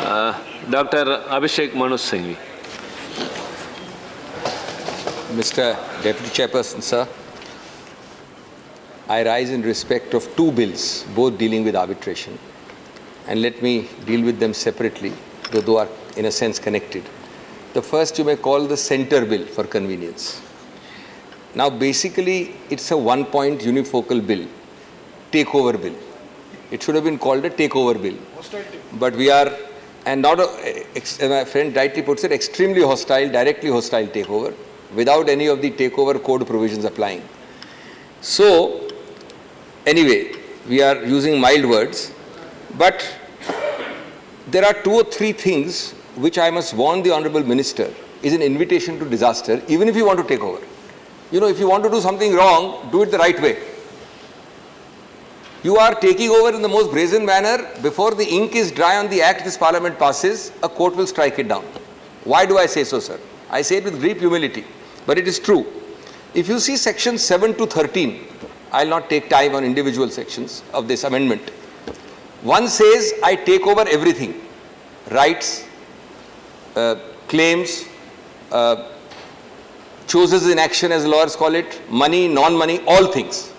Dr. Abhishek Manu Singhvi. Mr. Deputy Chairperson, sir, I rise in respect of two bills, both dealing with arbitration. And let me deal with them separately, though they are in a sense connected. The first you may call the Centre Bill for convenience. Now basically it's a one-point unifocal bill, takeover bill. It should have been called a takeover bill. But we are, and not, my friend rightly puts it, extremely hostile, directly hostile takeover, without any of the takeover code provisions applying. So, anyway, we are using mild words, but there are two or three things which I must warn the Honourable Minister is an invitation to disaster, even if you want to take over. You know, if you want to do something wrong, do it the right way. You are taking over in the most brazen manner. Before the ink is dry on the act this Parliament passes, a court will strike it down. Why do I say so, sir? I say it with great humility, but it is true. If you see sections 7 to 13, I will not take time on individual sections of this amendment. One says, I take over everything, rights, claims, choices in action as lawyers call it, money, non-money, all things.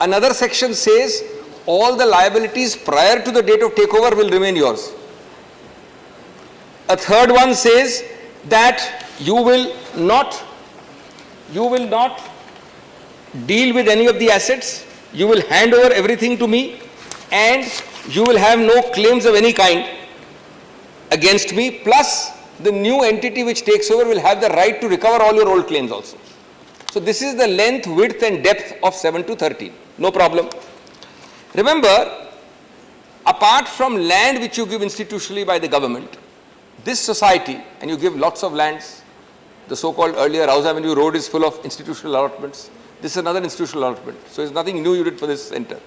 Another section says, all the liabilities prior to the date of takeover will remain yours. A third one says that you will not deal with any of the assets, you will hand over everything to me, and you will have no claims of any kind against me, plus the new entity which takes over will have the right to recover all your old claims also. So this is the length, width and depth of 7 to 13. No problem. Remember, apart from land which you give institutionally by the government, this society, and you give lots of lands, the so-called earlier House Avenue Road is full of institutional allotments. This is another institutional allotment. So it's nothing new you did for this centre.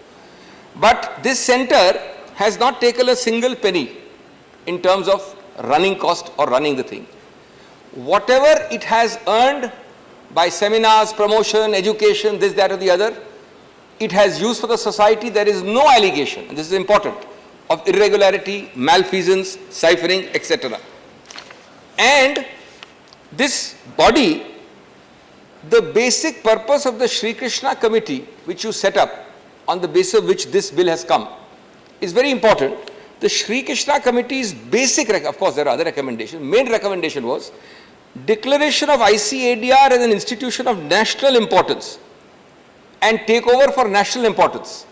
But this centre has not taken a single penny in terms of running cost or running the thing. Whatever it has earned by seminars, promotion, education, this, that or the other, it has used for the society. There is no allegation, and this is important, of irregularity, malfeasance, ciphering, etc. And this body, the basic purpose of the Sri Krishna committee, which you set up, on the basis of which this bill has come, is very important. The Sri Krishna committee's basic, of course there are other recommendations, main recommendation was declaration of ICADR as an institution of national importance and take over for national importance.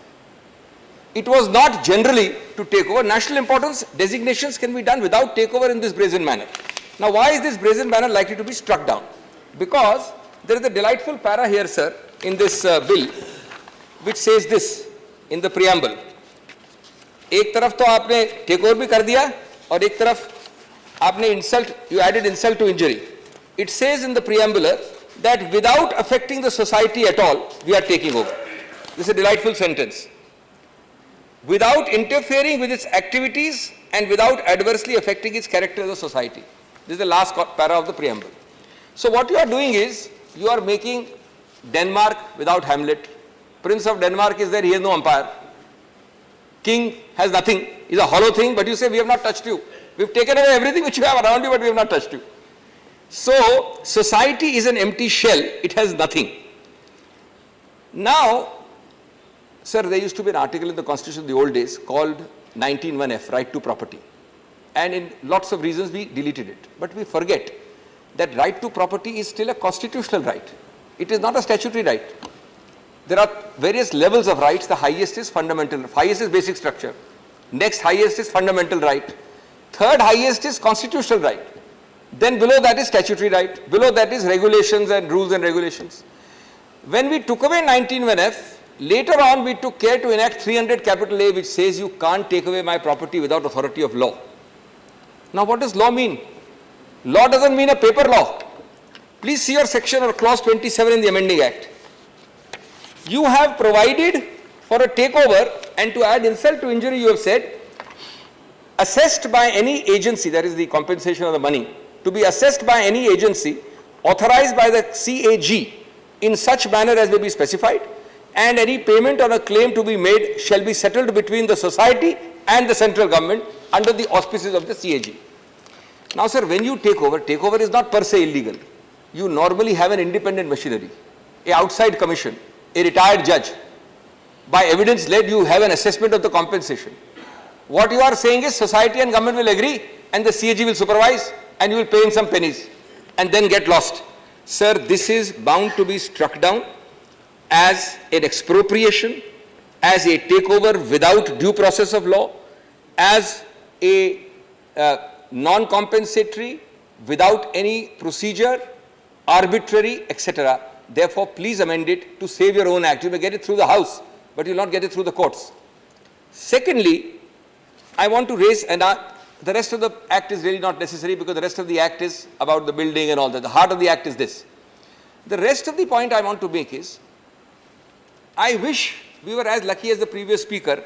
It was not generally to take over. National importance designations can be done without takeover in this brazen manner. Now why is this brazen manner likely to be struck down? Because there is a delightful para here, sir, in this bill, which says this in the preamble. एक तरफ तो आपने take over भी कर दिया और एक तरफ आपने insult, you added insult to injury. It says in the preambular that without affecting the society at all, we are taking over. This is a delightful sentence. Without interfering with its activities and without adversely affecting its character as a society. This is the last para of the preamble. So what you are doing is, you are making Denmark without Hamlet. Prince of Denmark is there, he has no umpire. King has nothing, he's a hollow thing, but you say, we have not touched you. We've taken away everything which you have around you, but we have not touched you. So, society is an empty shell, it has nothing. Now, sir, there used to be an article in the Constitution in the old days called 19(1)(f), right to property. And in lots of reasons we deleted it. But we forget that right to property is still a constitutional right. It is not a statutory right. There are various levels of rights. The highest is fundamental, highest is basic structure. Next highest is fundamental right. Third highest is constitutional right. Then below that is statutory right. Below that is regulations and rules and regulations. When we took away 19(1)(f), later on we took care to enact 300 capital A, which says you can't take away my property without authority of law. Now what does law mean? Law doesn't mean a paper law. Please see your section or clause 27 in the amending act. You have provided for a takeover, and to add insult to injury, you have said, assessed by any agency, that is the compensation of the money, to be assessed by any agency authorized by the CAG in such manner as may be specified, and any payment on a claim to be made shall be settled between the society and the central government under the auspices of the CAG. Now, sir, when you take over is not per se illegal. You normally have an independent machinery, a outside commission, a retired judge. By evidence led, you have an assessment of the compensation. What you are saying is society and government will agree and the CAG will supervise and you will pay him some pennies and then get lost. Sir, this is bound to be struck down as an expropriation, as a takeover without due process of law, as a non-compensatory, without any procedure, arbitrary, etc. Therefore, please amend it to save your own act. You may get it through the House, but you will not get it through the courts. Secondly, I want to raise, and the rest of the act is really not necessary because the rest of the act is about the building and all that. The heart of the act is this. The rest of the point I want to make is, I wish we were as lucky as the previous speaker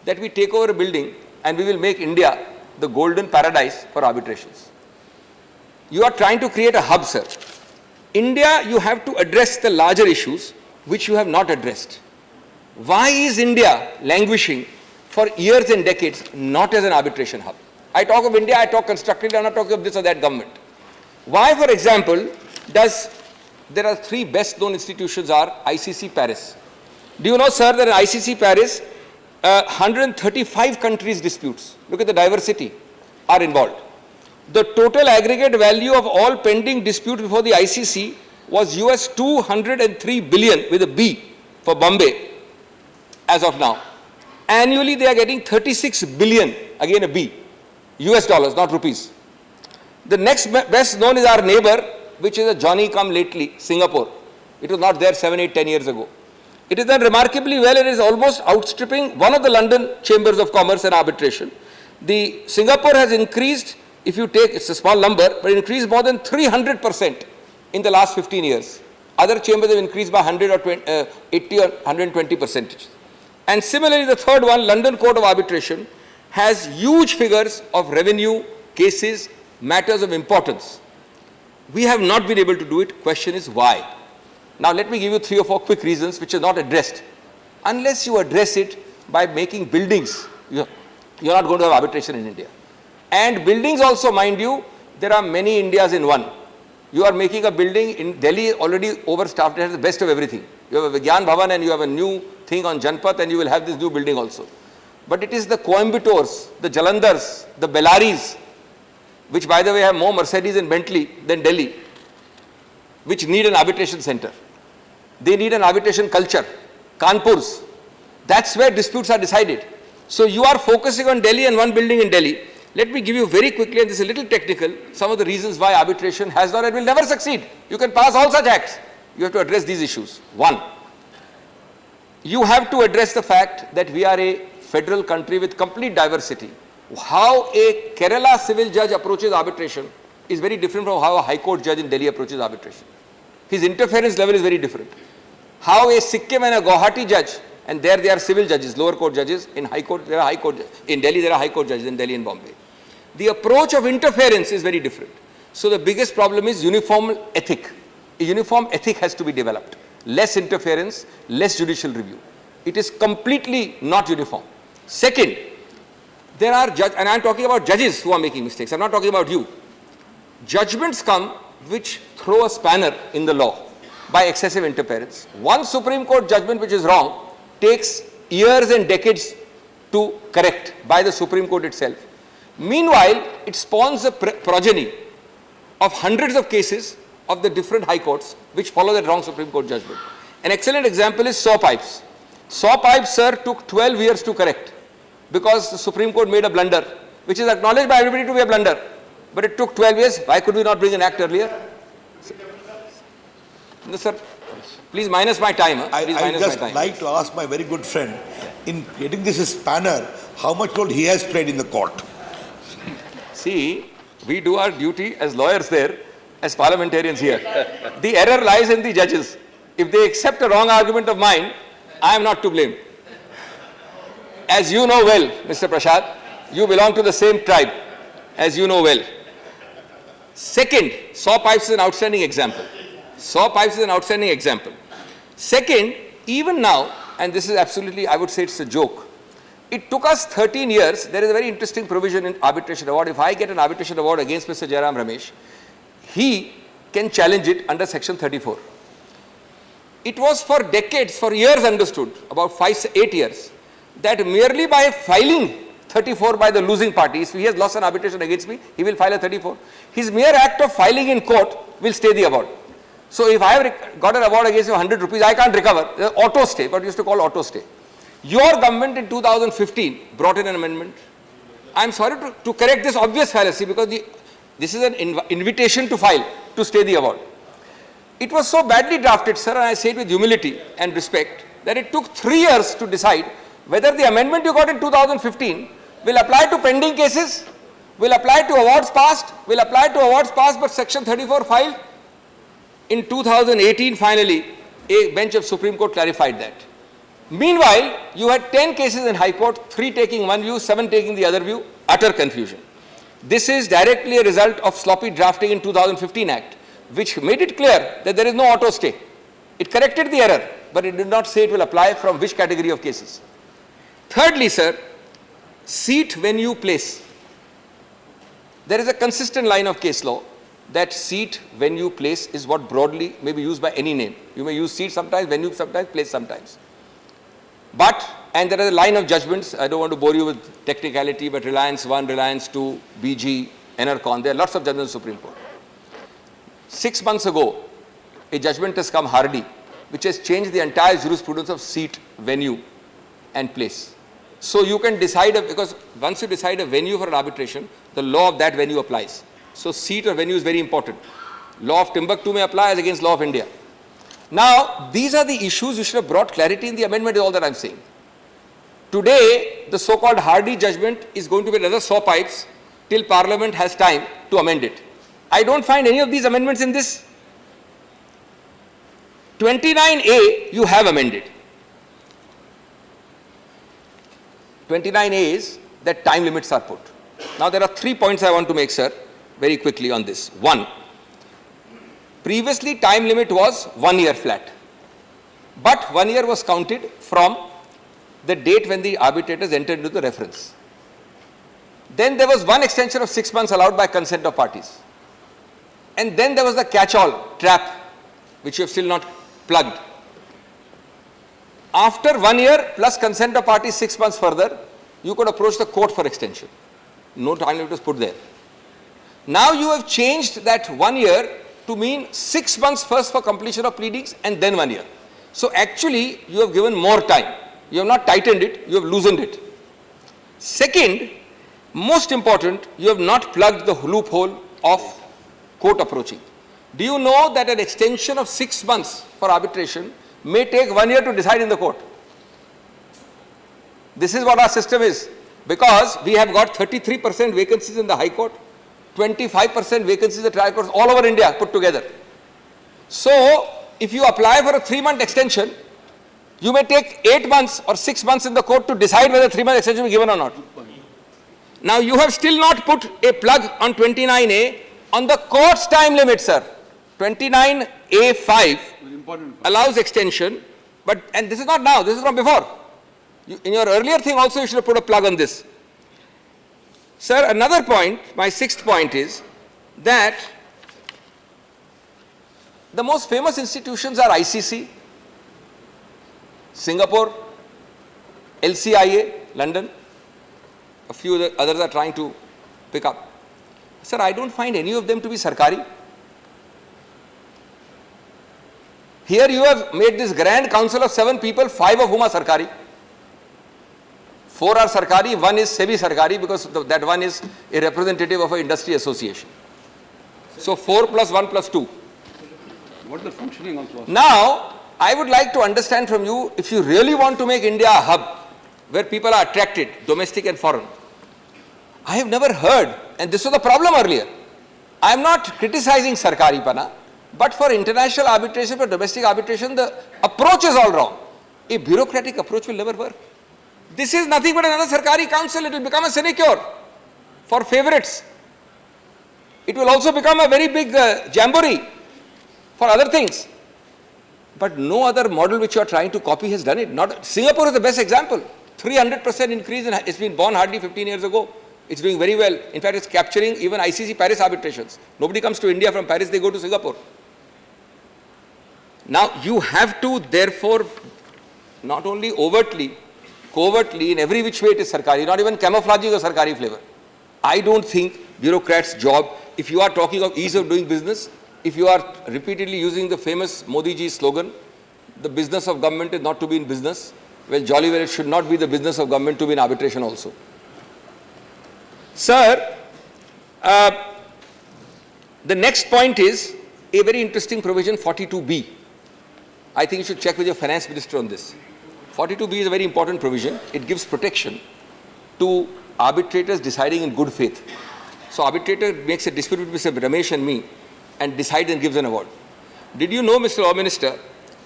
that we take over a building and we will make India the golden paradise for arbitrations. You are trying to create a hub, sir. India, you have to address the larger issues which you have not addressed. Why is India languishing for years and decades not as an arbitration hub? I talk of India, I talk constructively, I am not talking of this or that government. Why, for example, there are three best known institutions are ICC Paris. Do you know, sir, that in ICC Paris, 135 countries disputes, look at the diversity, are involved. The total aggregate value of all pending disputes before the ICC was US 203 billion with a B for Bombay as of now. Annually, they are getting 36 billion, again a B, US dollars, not rupees. The next best known is our neighbor, which is a Johnny come lately, Singapore. It was not there 7, 8, 10 years ago. It is done remarkably well. It is almost outstripping one of the London Chambers of Commerce and Arbitration. The Singapore has increased, if you take, it's a small number, but increased more than 300% in the last 15 years. Other chambers have increased by 100 or 20, 80 or 120%. And similarly, the third one, London Court of Arbitration, has huge figures of revenue, cases, matters of importance. We have not been able to do it. Question is why? Now, let me give you 3 or 4 quick reasons which are not addressed. Unless you address it by making buildings, you're not going to have arbitration in India. And buildings also, mind you, there are many Indias in one. You are making a building in Delhi already overstaffed. It has the best of everything. You have a Vigyan Bhavan and you have a new thing on Janpath and you will have this new building also. But it is the Coimbatores, the Jalandhars, the Bellaris, which by the way have more Mercedes and Bentley than Delhi, which need an arbitration center. They need an arbitration culture. Kanpurs. That's where disputes are decided. So you are focusing on Delhi and one building in Delhi. Let me give you very quickly, and this is a little technical, some of the reasons why arbitration has not and will never succeed. You can pass all such acts. You have to address these issues. One, you have to address the fact that we are a federal country with complete diversity. How a Kerala civil judge approaches arbitration is very different from how a High Court judge in Delhi approaches arbitration. His interference level is very different. How a Sikkim and a Guwahati judge, and there they are civil judges, lower court judges, in High Court there are High Court, in Delhi there are High Court judges, in Delhi and Bombay. The approach of interference is very different. So the biggest problem is uniform ethic. A uniform ethic has to be developed. Less interference, less judicial review. It is completely not uniform. Second, there are judges, and I am talking about judges who are making mistakes. I am not talking about you. Judgments come which throw a spanner in the law by excessive interference. One Supreme Court judgment which is wrong takes years and decades to correct by the Supreme Court itself. Meanwhile, it spawns a progeny of hundreds of cases of the different high courts which follow that wrong Supreme Court judgment. An excellent example is saw pipes. Saw pipes, sir, took 12 years to correct because the Supreme Court made a blunder, which is acknowledged by everybody to be a blunder. But it took 12 years. Why could we not bring an act earlier? No, sir. Please minus my time. I just like to ask my very good friend, in getting this spanner, how much role he has played in the court? See, we do our duty as lawyers there, as parliamentarians here. The error lies in the judges. If they accept a wrong argument of mine, I am not to blame. As you know well, Mr. Prashad, you belong to the same tribe, as you know well. Second, saw pipes is an outstanding example. Saw pipes is an outstanding example. Second, even now, and this is absolutely, I would say it's a joke, It took us 13 years. There is a very interesting provision in arbitration award. If I get an arbitration award against Mr. Jairam Ramesh, he can challenge it under section 34. It was for decades, for years understood, about 8 years, that merely by filing 34 by the losing party, if he has lost an arbitration against me, he will file a 34. His mere act of filing in court will stay the award. So if I have got an award against you 100 rupees, I can't recover. Auto stay, what we used to call auto stay. Your government in 2015 brought in an amendment. I am sorry to correct this obvious fallacy, because this is an invitation to file to stay the award. It was so badly drafted, sir, and I say it with humility and respect, that it took 3 years to decide whether the amendment you got in 2015 will apply to pending cases, will apply to awards passed, but section 34 filed. In 2018, finally, a bench of Supreme Court clarified that. Meanwhile, you had 10 cases in High Court, 3 taking one view, 7 taking the other view, utter confusion. This is directly a result of sloppy drafting in 2015 Act, which made it clear that there is no auto stay. It corrected the error, but it did not say it will apply from which category of cases. Thirdly, sir, seat, venue, place. There is a consistent line of case law that seat, venue, place is what broadly may be used by any name. You may use seat sometimes, venue sometimes, place sometimes. But, and there is a line of judgments, I don't want to bore you with technicality, but Reliance 1, Reliance 2, BG, Enercon, there are lots of judgments in the Supreme Court. 6 months ago, a judgment has come, Hardy, which has changed the entire jurisprudence of seat, venue, and place. So you can decide, because once you decide a venue for an arbitration, the law of that venue applies. So seat or venue is very important. Law of Timbuktu may apply as against law of India. Now, these are the issues you should have brought clarity in the amendment, is all that I am saying. Today, the so-called Hardy judgment is going to be another saw pipes till Parliament has time to amend it. I don't find any of these amendments in this. 29A, you have amended. 29A is that time limits are put. Now, there are 3 points I want to make, sir, very quickly on this. 1, previously time limit was 1 year flat, but 1 year was counted from the date when the arbitrators entered into the reference. Then there was one extension of 6 months allowed by consent of parties. And then there was the catch-all trap, which you have still not plugged. After 1 year plus consent of parties 6 months further, you could approach the court for extension. No time limit was put there. Now you have changed that 1 year to mean 6 months first for completion of pleadings and then 1 year. So actually you have given more time. You have not tightened it, you have loosened it. Second, most important, you have not plugged the loophole of court approaching. Do you know that an extension of 6 months for arbitration may take 1 year to decide in the court? This is what our system is, because we have got 33% vacancies in the High Court, 25% vacancies in the trial courts all over India put together. So, if you apply for a 3-month extension, you may take 8 months or 6 months in the court to decide whether 3-month extension will be given or not. Now, you have still not put a plug on 29A on the court's time limit, sir. 29A5 allows extension, but, and this is not now, this is from before. In your earlier thing also you should have put a plug on this. Sir, another point, my 6th point is that the most famous institutions are ICC, Singapore, LCIA, London. A few others are trying to pick up. Sir, I don't find any of them to be Sarkari. Here you have made this grand council of 7 people, 5 of whom are Sarkari. 4 are Sarkari, 1 is semi-Sarkari, because that one is a representative of an industry association. So 4 plus 1 plus 2. What the functioning also? Now, I would like to understand from you, if you really want to make India a hub where people are attracted, domestic and foreign. I have never heard, and this was the problem earlier. I am not criticizing Sarkari Pana, but for international arbitration, for domestic arbitration, the approach is all wrong. A bureaucratic approach will never work. This is nothing but another Sarkari council. It will become a sinecure for favorites. It will also become a very big jamboree for other things. But no other model which you are trying to copy has done it. Not Singapore is the best example. 300% increase, and it's been born hardly 15 years ago. It's doing very well. In fact, it's capturing even ICC Paris arbitrations. Nobody comes to India from Paris, they go to Singapore. Now, you have to, therefore, not only overtly, covertly, in every which way it is Sarkari, not even camouflaging a Sarkari flavor. I don't think bureaucrats' job, if you are talking of ease of doing business, if you are repeatedly using the famous Modi ji slogan, the business of government is not to be in business, well, jolly well, it should not be the business of government to be in arbitration also. Sir, the next point is a very interesting provision, 42B. I think you should check with your finance minister on this. 42B is a very important provision. It gives protection to arbitrators deciding in good faith. So arbitrator makes a dispute between Mr. Ramesh and me and decides and gives an award. Did you know, Mr. Law Minister,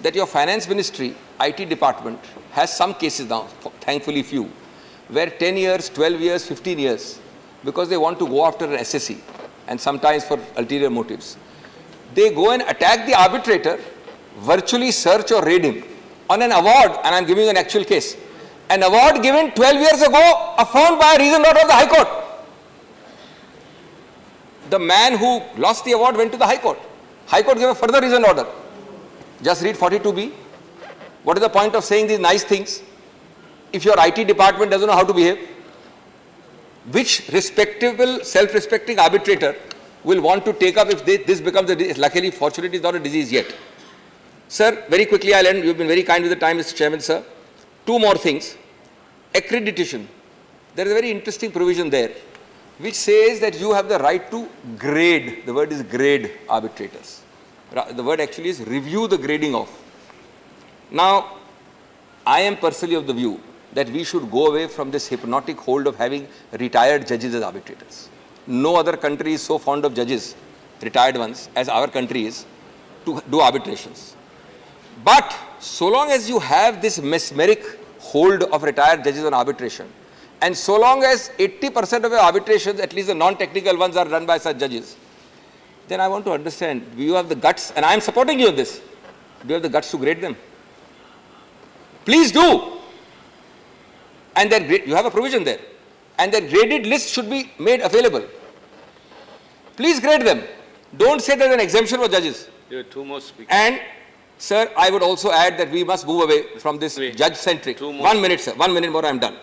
that your finance ministry, IT department, has some cases now, thankfully few, where 10 years, 12 years, 15 years, because they want to go after an SSE and sometimes for ulterior motives, they go and attack the arbitrator, virtually search or raid him on an award, and I'm giving an actual case. An award given 12 years ago, affirmed by a reasoned order of the High Court. The man who lost the award went to the High Court. High Court gave a further reasoned order. Just read 42B. What is the point of saying these nice things if your IT department doesn't know how to behave? Which respectable, self-respecting arbitrator will want to take up if this becomes a disease? Luckily, fortunately, it's not a disease yet. Sir, very quickly I'll end. You've been very kind with the time, Mr. Chairman, sir. Two more things. Accreditation. There is a very interesting provision there which says that you have the right to grade. The word is grade arbitrators. The word actually is review the grading of. Now, I am personally of the view that we should go away from this hypnotic hold of having retired judges as arbitrators. No other country is so fond of judges, retired ones, as our country is, to do arbitrations. But so long as you have this mesmeric hold of retired judges on arbitration, and so long as 80% of your arbitrations, at least the non-technical ones, are run by such judges, then I want to understand, do you have the guts, and I am supporting you in this, do you have the guts to grade them? Please do. And then you have a provision there. And the graded list should be made available. Please grade them. Don't say there's an exemption for judges. There are two more speakers. And, sir, I would also add that we must move away from this judge-centric. 1 minute, sir. 1 minute more, I'm done.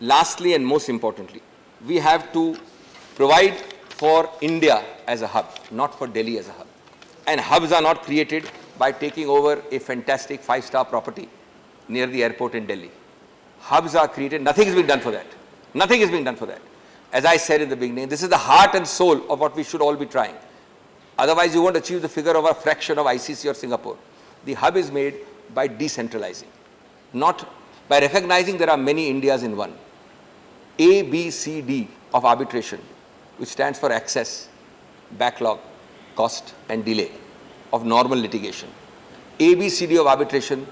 Lastly and most importantly, we have to provide for India as a hub, not for Delhi as a hub. And hubs are not created by taking over a fantastic 5-star property near the airport in Delhi. Hubs are created, nothing is being done for that. Nothing is being done for that. As I said in the beginning, this is the heart and soul of what we should all be trying. Otherwise, you won't achieve the figure of a fraction of ICC or Singapore. The hub is made by decentralizing, not by recognizing there are many Indias in one. A, B, C, D of arbitration, which stands for access, backlog, cost and delay of normal litigation. A, B, C, D of arbitration,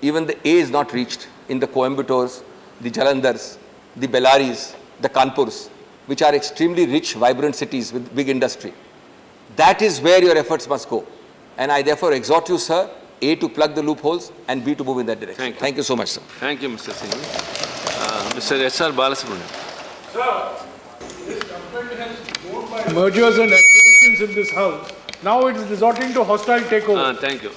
even the A is not reached in the Coimbatores, the Jalandhars, the Bellaris, the Kanpurs, which are extremely rich, vibrant cities with big industry. That is where your efforts must go. And I therefore exhort you, sir, A, to plug the loopholes, and B, to move in that direction. Thank you so much, sir. Thank you, Mr. Singhvi. Mr. S.R. Balasubramanian. Sir, this government has gone by mergers and acquisitions in this house. Now it is resorting to hostile takeover. Thank you.